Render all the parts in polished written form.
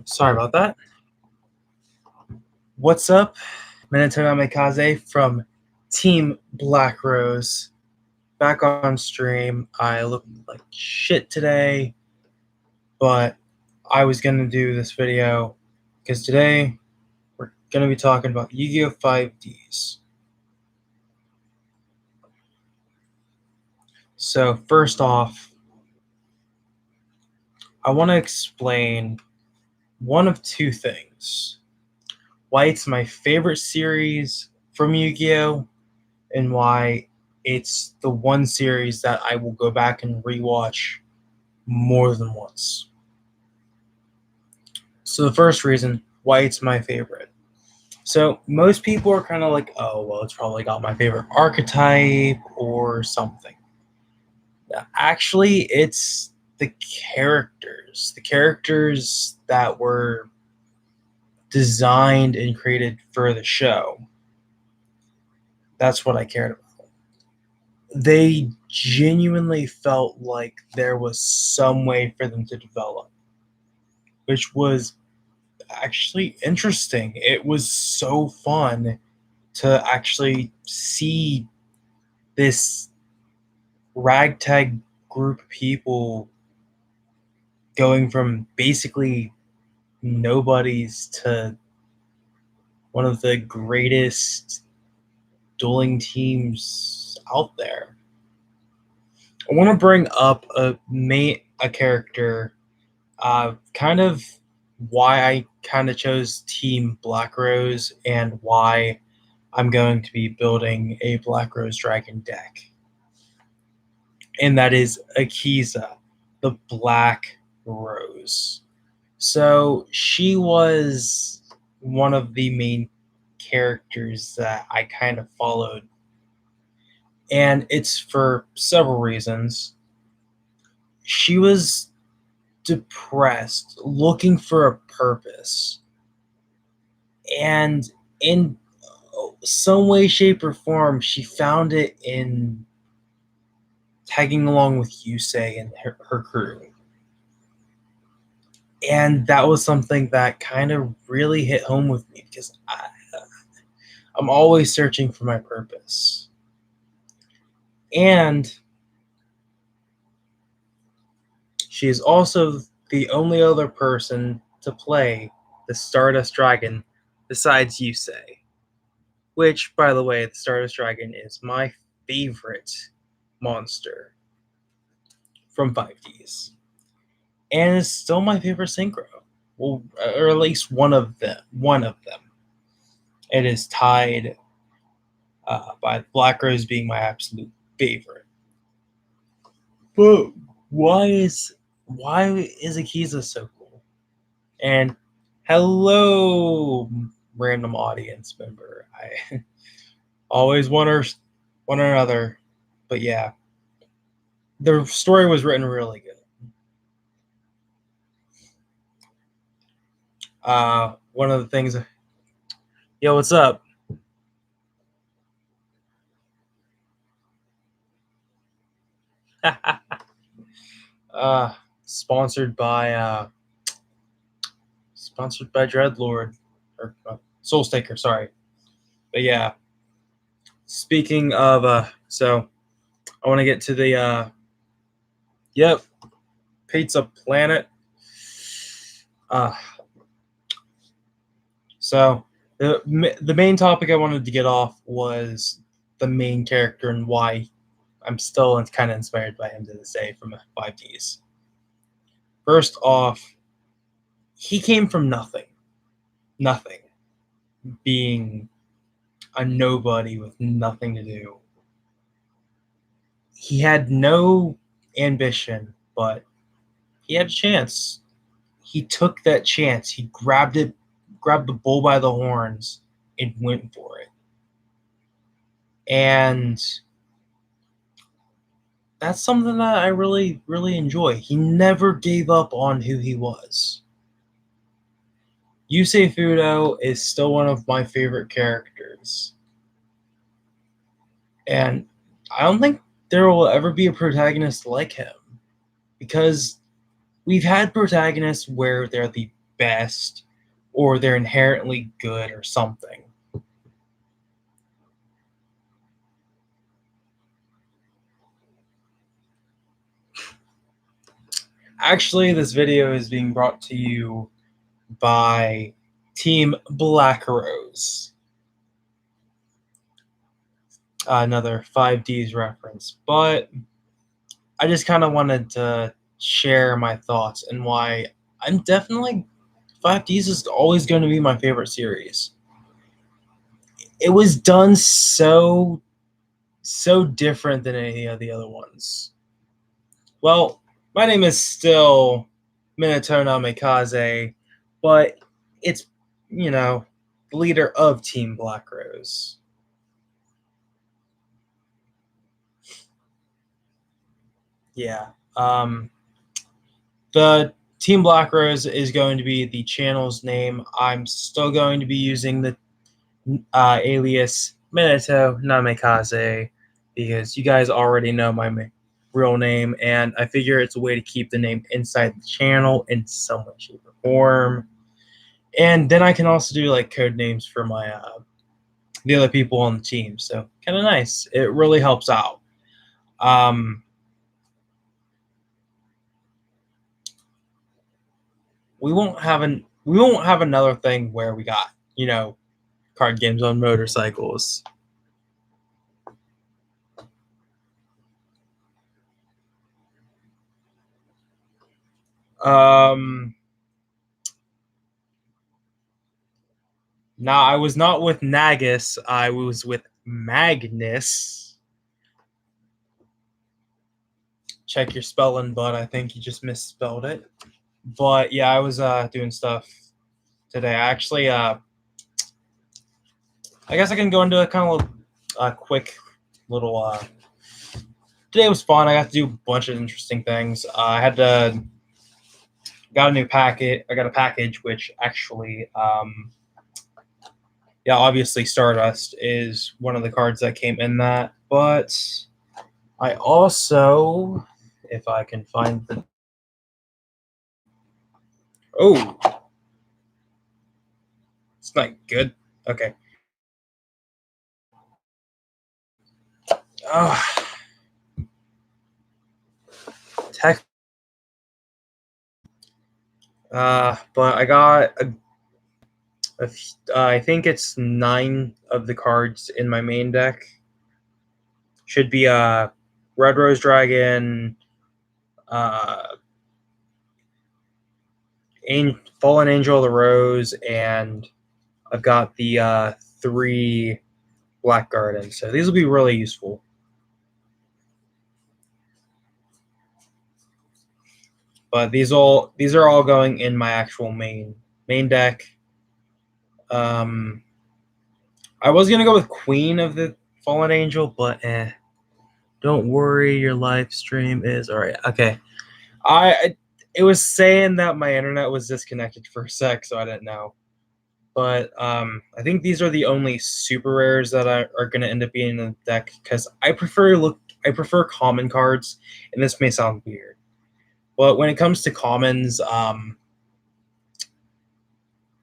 Sorry about that. What's up? Minato Namikaze from Team Black Rose. Back on stream. I look like shit today, but I was going to do this video because today we're going to be talking about Yu-Gi-Oh! 5Ds. So first off, I want to explain one of two things. Why it's my favorite series from Yu-Gi-Oh! And why it's the one series that I will go back and rewatch more than once. So the first reason why it's my favorite. So most people are kind of like, oh, well, it's probably got my favorite archetype or something. Actually, it's the characters that were designed and created for the show. That's what I cared about. They genuinely felt like there was some way for them to develop, which was actually interesting. It was so fun to actually see this ragtag group of people going from basically nobodies to one of the greatest dueling teams out there. I want to bring up a character, kind of why I kind of chose Team Black Rose and why I'm going to be building a Black Rose Dragon deck. And that is Akiza, the Black Rose. So she was one of the main characters that I kind of followed. And it's for several reasons. She was depressed, looking for a purpose. And in some way, shape, or form, she found it in tagging along with Yusei and her crew. And that was something that kind of really hit home with me because I'm always searching for my purpose. And she is also the only other person to play the Stardust Dragon besides Yusei. Which, by the way, the Stardust Dragon is my favorite monster from 5Ds. And it's still my favorite synchro. Well, or at least one of them. It is tied by Black Rose being my absolute favorite. But why is Akiza so cool? And hello, random audience member. I always wonder one another, but yeah, the story was written really good. One of the things. Yo, what's up? Sponsored by Dreadlord or Soulstaker, sorry. But yeah, speaking of so I want to get to the yep, Pizza Planet. So the main topic I wanted to get off was the main character and why I'm still kind of inspired by him to this day from 5Ds. First off, he came from nothing, being a nobody with nothing to do. He had no ambition, but he had a chance. He took that chance. He grabbed the bull by the horns and went for it. And that's something that I really, really enjoy. He never gave up on who he was. Yusei Fudo is still one of my favorite characters. And I don't think there will ever be a protagonist like him. Because we've had protagonists where they're the best or they're inherently good or something. Actually, this video is being brought to you by Team Black Rose. Another 5Ds reference. But I just kind of wanted to share my thoughts and why I'm definitely 5Ds is always going to be my favorite series. It was done so different than any of the other ones. Well, my name is still Minato Namikaze, but it's, the leader of Team Black Rose. Yeah. The Team Black Rose is going to be the channel's name. I'm still going to be using the alias Minato Namikaze because you guys already know my real name, and I figure it's a way to keep the name inside the channel in some way, shape, or form. And then I can also do like code names for my the other people on the team. So kind of nice. It really helps out. We won't have another thing where we got card games on motorcycles. Now I was not with Nagus. I was with Magnus. Check your spelling, but I think you just misspelled it. But yeah, I was doing stuff today. Actually, I guess I can go into a kind of quick little. Today was fun. I got to do a bunch of interesting things. I had to got a new packet. I got a package, which actually, yeah, obviously Stardust is one of the cards that came in that. But I also, if I can find the, oh, it's not good. Okay. Tech. But I got I think it's 9 of the cards in my main deck. Should be Red Rose Dragon, Fallen Angel of the Rose, and I've got the 3 Black Gardens. So these will be really useful. But these are all going in my actual main deck. I was gonna go with Queen of the Fallen Angel, but don't worry, your live stream is all right. Okay, it was saying that my internet was disconnected for a sec, so I didn't know. But I think these are the only super rares that are going to end up being in the deck because I prefer common cards, and this may sound weird, but when it comes to commons,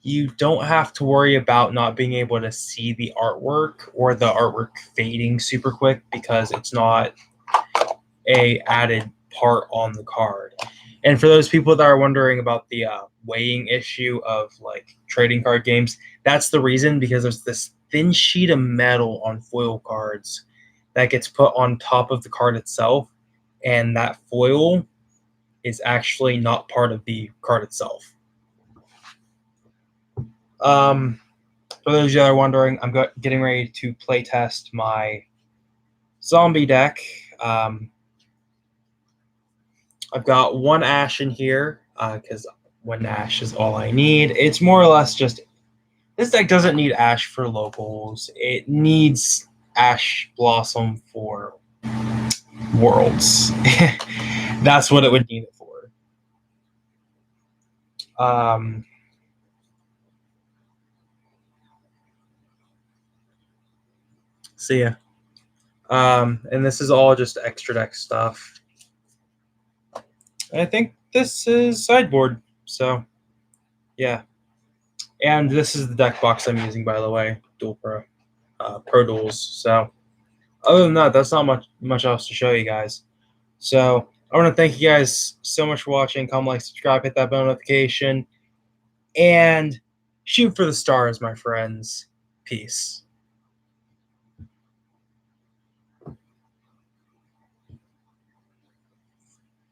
you don't have to worry about not being able to see the artwork or the artwork fading super quick because it's not a added part on the card. And for those people that are wondering about the weighing issue of like trading card games, that's the reason, because there's this thin sheet of metal on foil cards that gets put on top of the card itself, and that foil is actually not part of the card itself. For those of you that are wondering, I'm getting ready to play test my zombie deck. I've got 1 Ash in here because 1 Ash is all I need. It's more or less just, this deck doesn't need Ash for locals. It needs Ash Blossom for Worlds. That's what it would need it for. So yeah. And this is all just extra deck stuff. I think this is sideboard. So yeah, and this is the deck box I'm using, by the way, Dual Pro, Pro Duels. So other than that, that's not much else to show you guys. So I want to thank you guys so much for watching. Comment, like, subscribe, hit that bell notification, and shoot for the stars, my friends. Peace.